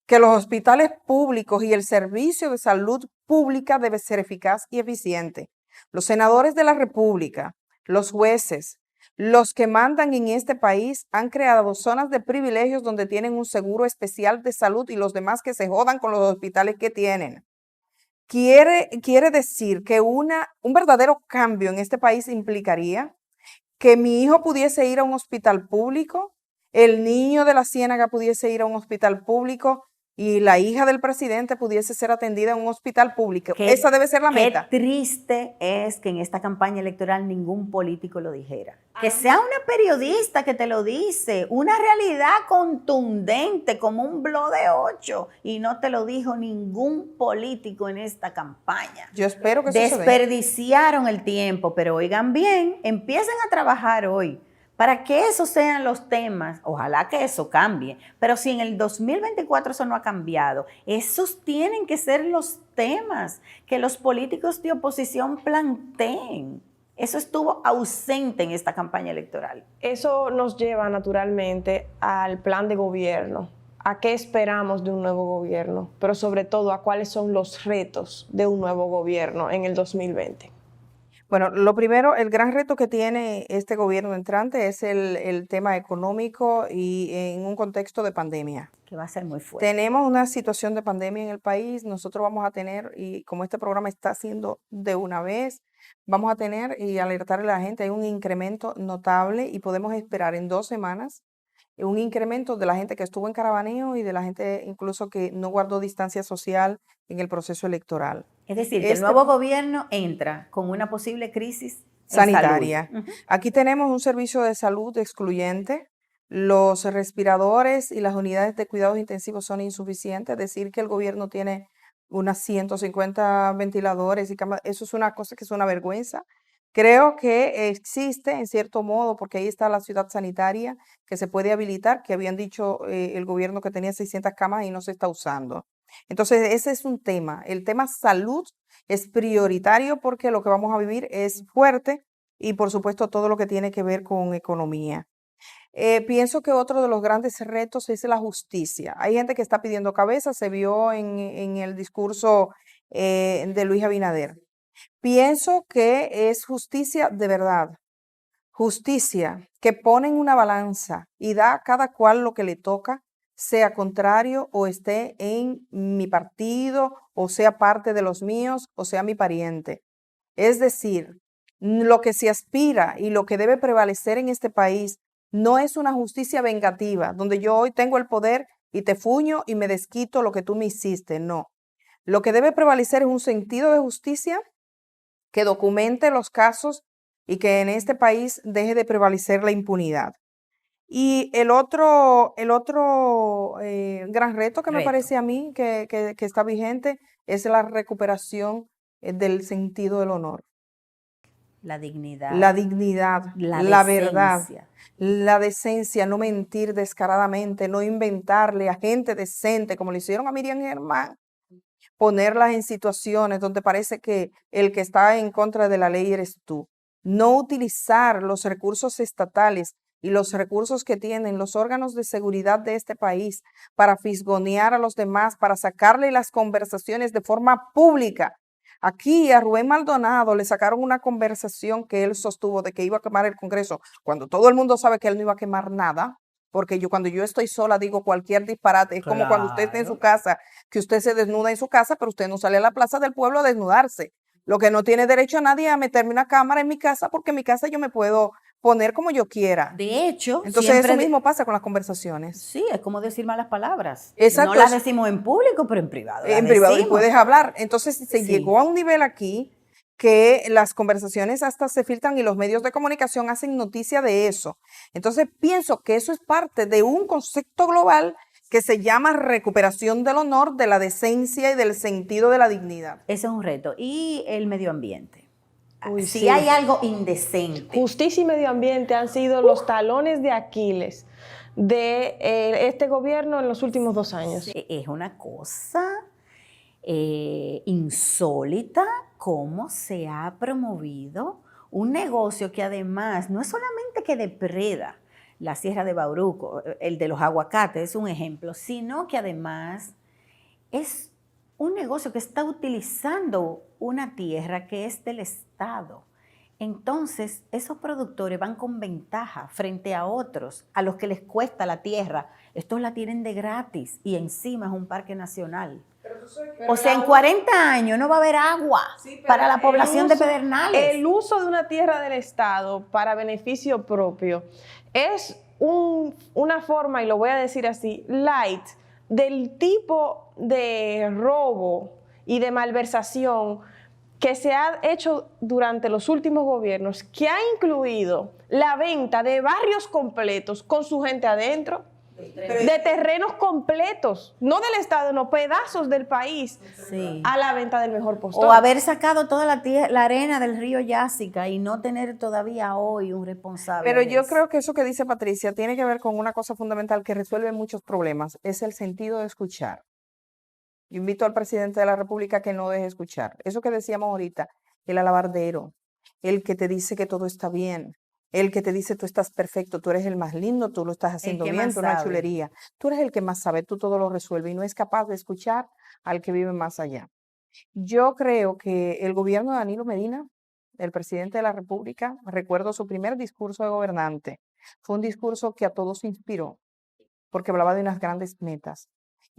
Speaker 2: que los hospitales públicos y el servicio de salud pública debe ser eficaz y eficiente. Los senadores de la República, los jueces, los que mandan en este país han creado zonas de privilegios donde tienen un seguro especial de salud y los demás que se jodan con los hospitales que tienen. Quiere decir que un verdadero cambio en este país implicaría que mi hijo pudiese ir a un hospital público, el niño de la Ciénaga pudiese ir a un hospital público y la hija del presidente pudiese ser atendida en un hospital público. Esa debe ser la meta.
Speaker 3: Qué triste es que en esta campaña electoral ningún político lo dijera. Que sea una periodista que te lo dice, una realidad contundente como un blog de 8 y no te lo dijo ningún político en esta campaña.
Speaker 2: Yo espero que eso se dé.
Speaker 3: Desperdiciaron el tiempo, pero oigan bien, empiecen a trabajar hoy. Para que esos sean los temas, ojalá que eso cambie, pero si en el 2024 eso no ha cambiado, esos tienen que ser los temas que los políticos de oposición planteen. Eso estuvo ausente en esta campaña electoral.
Speaker 1: Eso nos lleva naturalmente al plan de gobierno, a qué esperamos de un nuevo gobierno, pero sobre todo a cuáles son los retos de un nuevo gobierno en el 2020.
Speaker 2: Bueno, lo primero, el gran reto que tiene este gobierno entrante es el tema económico y en un contexto de pandemia.
Speaker 3: Que va a ser muy fuerte.
Speaker 2: Tenemos una situación de pandemia en el país, nosotros vamos a tener, y como este programa está haciendo de una vez, vamos a tener y alertarle a la gente, hay un incremento notable y podemos esperar en 2 semanas un incremento de la gente que estuvo en caravaneo y de la gente incluso que no guardó distancia social en el proceso electoral.
Speaker 3: Es decir, que el nuevo gobierno entra con una posible crisis
Speaker 2: sanitaria.
Speaker 3: En salud.
Speaker 2: Aquí tenemos un servicio de salud excluyente. Los respiradores y las unidades de cuidados intensivos son insuficientes. Decir que el gobierno tiene unas 150 ventiladores y camas, eso es una cosa que es una vergüenza. Creo que existe en cierto modo, porque ahí está la ciudad sanitaria que se puede habilitar, que habían dicho el gobierno que tenía 600 camas y no se está usando. Entonces, ese es un tema. El tema salud es prioritario porque lo que vamos a vivir es fuerte y, por supuesto, todo lo que tiene que ver con economía. Pienso que otro de los grandes retos es la justicia. Hay gente que está pidiendo cabeza, se vio en el discurso de Luis Abinader. Pienso que es justicia de verdad, justicia que pone en una balanza y da a cada cual lo que le toca, sea contrario o esté en mi partido o sea parte de los míos o sea mi pariente. Es decir, lo que se aspira y lo que debe prevalecer en este país no es una justicia vengativa, donde yo hoy tengo el poder y te fuño y me desquito lo que tú me hiciste, no. Lo que debe prevalecer es un sentido de justicia que documente los casos y que en este país deje de prevalecer la impunidad. Y el otro gran reto que me parece a mí que está vigente es la recuperación del sentido del honor.
Speaker 3: La dignidad.
Speaker 2: La dignidad, la verdad, la decencia, no mentir descaradamente, no inventarle a gente decente, como le hicieron a Miriam Germán, ponerlas en situaciones donde parece que el que está en contra de la ley eres tú. No utilizar los recursos estatales y los recursos que tienen los órganos de seguridad de este país para fisgonear a los demás, para sacarle las conversaciones de forma pública. Aquí a Rubén Maldonado le sacaron una conversación que él sostuvo de que iba a quemar el Congreso, cuando todo el mundo sabe que él no iba a quemar nada, porque cuando yo estoy sola digo cualquier disparate. Es como cuando usted está en su casa, que usted se desnuda en su casa, pero usted no sale a la plaza del pueblo a desnudarse. Lo que no tiene derecho a nadie a meterme una cámara en mi casa, porque en mi casa yo me puedo poner como yo quiera.
Speaker 3: De hecho,
Speaker 2: entonces eso mismo pasa con las conversaciones.
Speaker 3: Sí, es como decir malas palabras.
Speaker 2: Exacto.
Speaker 3: No las decimos en público, pero en privado.
Speaker 2: En privado y puedes hablar. Entonces se llegó a un nivel aquí que las conversaciones hasta se filtran y los medios de comunicación hacen noticia de eso. Entonces pienso que eso es parte de un concepto global que se llama recuperación del honor, de la decencia y del sentido de la dignidad.
Speaker 3: Ese es un reto. Y el medio ambiente.
Speaker 1: Uy,
Speaker 3: si hay algo indecente.
Speaker 1: Justicia y medio ambiente han sido los talones de Aquiles de este gobierno en los últimos 2 años.
Speaker 3: Sí, es una cosa insólita cómo se ha promovido un negocio que además no es solamente que depreda la Sierra de Bauruco, el de los aguacates es un ejemplo, sino que además es un negocio que está utilizando una tierra que es del Estado. Entonces, esos productores van con ventaja frente a otros, a los que les cuesta la tierra. Estos la tienen de gratis y encima es un parque nacional. O sea, en 40 años no va a haber agua para la población de Pedernales.
Speaker 1: El uso de una tierra del Estado para beneficio propio es una forma, y lo voy a decir así, light, del tipo de robo y de malversación que se ha hecho durante los últimos gobiernos, que ha incluido la venta de barrios completos con su gente adentro, de terrenos completos, no del Estado, no, pedazos del país, a la venta del mejor postor.
Speaker 3: O haber sacado toda la arena del río Yásica y no tener todavía hoy un responsable.
Speaker 2: Pero yo creo que eso que dice Patricia tiene que ver con una cosa fundamental que resuelve muchos problemas, es el sentido de escuchar. Yo invito al presidente de la República que no deje escuchar. Eso que decíamos ahorita, el alabardero. el que te dice que todo está bien, el que te dice tú estás perfecto, tú eres el más lindo, tú lo estás haciendo
Speaker 3: que
Speaker 2: bien,
Speaker 3: más
Speaker 2: tú una
Speaker 3: sabe.
Speaker 2: chulería. Tú eres el que más sabe, tú todo lo resuelves y no es capaz de escuchar al que vive más allá. Yo creo que el gobierno de Danilo Medina, el presidente de la República, recuerdo su primer discurso de gobernante, fue un discurso que a todos inspiró, porque hablaba de unas grandes metas.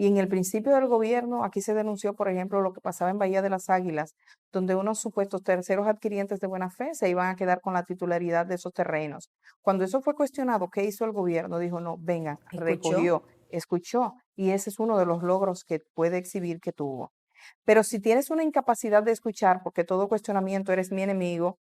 Speaker 2: Y en el principio del gobierno, aquí se denunció, por ejemplo, lo que pasaba en Bahía de las Águilas, donde unos supuestos terceros adquirientes de buena fe se iban a quedar con la titularidad de esos terrenos. Cuando eso fue cuestionado, ¿qué hizo el gobierno? Dijo, no, venga,
Speaker 3: ¿Escuchó?
Speaker 2: recogió, escuchó, y ese es uno de los logros que puede exhibir que tuvo. Pero si tienes una incapacidad de escuchar, porque todo cuestionamiento eres mi enemigo,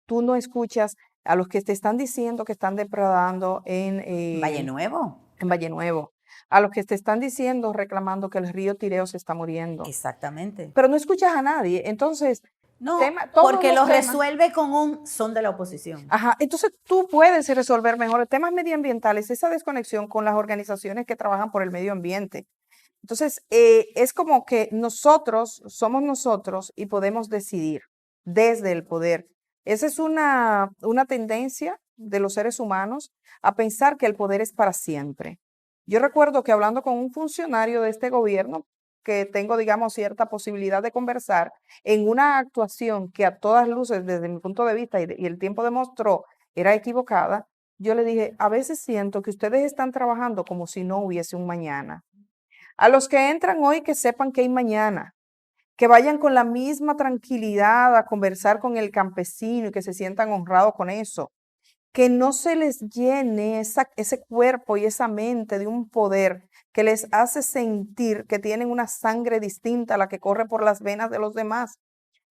Speaker 2: tú no escuchas a los que te están diciendo que están depredando
Speaker 3: Valle Nuevo.
Speaker 2: en Valle Nuevo, a los que te están diciendo, reclamando que el río Tireo se está muriendo,
Speaker 3: Exactamente.
Speaker 2: pero no escuchas a nadie. Entonces,
Speaker 3: No,
Speaker 2: todos
Speaker 3: porque
Speaker 2: los
Speaker 3: lo
Speaker 2: temas,
Speaker 3: resuelve con un son de la oposición.
Speaker 2: ajá, entonces tú puedes resolver mejor temas medioambientales, esa desconexión con las organizaciones que trabajan por el medio ambiente. Entonces, es como que nosotros somos nosotros y podemos decidir desde el poder. Esa es una tendencia de los seres humanos a pensar que el poder es para siempre. Yo recuerdo que hablando con un funcionario de este gobierno, que tengo, digamos, cierta posibilidad de conversar, en una actuación que a todas luces, desde mi punto de vista y el tiempo demostró, era equivocada, yo le dije, a veces siento que ustedes están trabajando como si no hubiese un mañana. A los que entran hoy, que sepan que hay mañana, que vayan con la misma tranquilidad a conversar con el campesino y que se sientan honrados con eso, que no se les llene ese cuerpo y esa mente de un poder que les hace sentir que tienen una sangre distinta a la que corre por las venas de los demás.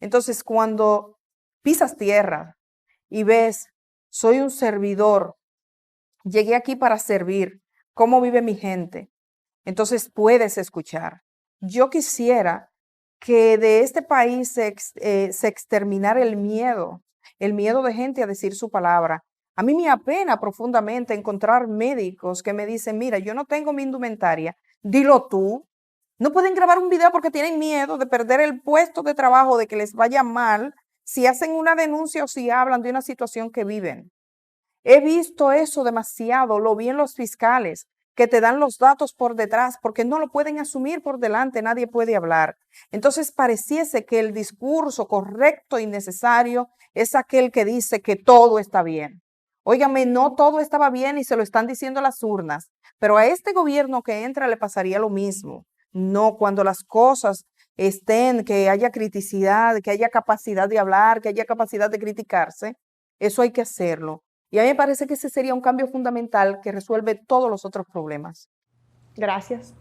Speaker 2: Entonces, cuando pisas tierra y ves, soy un servidor, llegué aquí para servir, ¿cómo vive mi gente? Entonces puedes escuchar. Yo quisiera que de este país se exterminara el miedo de gente a decir su palabra. A mí me apena profundamente encontrar médicos que me dicen, mira, yo no tengo mi indumentaria, dilo tú. No pueden grabar un video porque tienen miedo de perder el puesto de trabajo, de que les vaya mal, si hacen una denuncia o si hablan de una situación que viven. He visto eso demasiado, lo vi en los fiscales, que te dan los datos por detrás porque no lo pueden asumir por delante, nadie puede hablar. Entonces pareciese que el discurso correcto y necesario es aquel que dice que todo está bien. Óigame, no todo estaba bien y se lo están diciendo las urnas, pero a este gobierno que entra le pasaría lo mismo. No, cuando las cosas estén, que haya criticidad, que haya capacidad de hablar, que haya capacidad de criticarse, eso hay que hacerlo. Y a mí me parece que ese sería un cambio fundamental que resuelve todos los otros problemas.
Speaker 1: Gracias.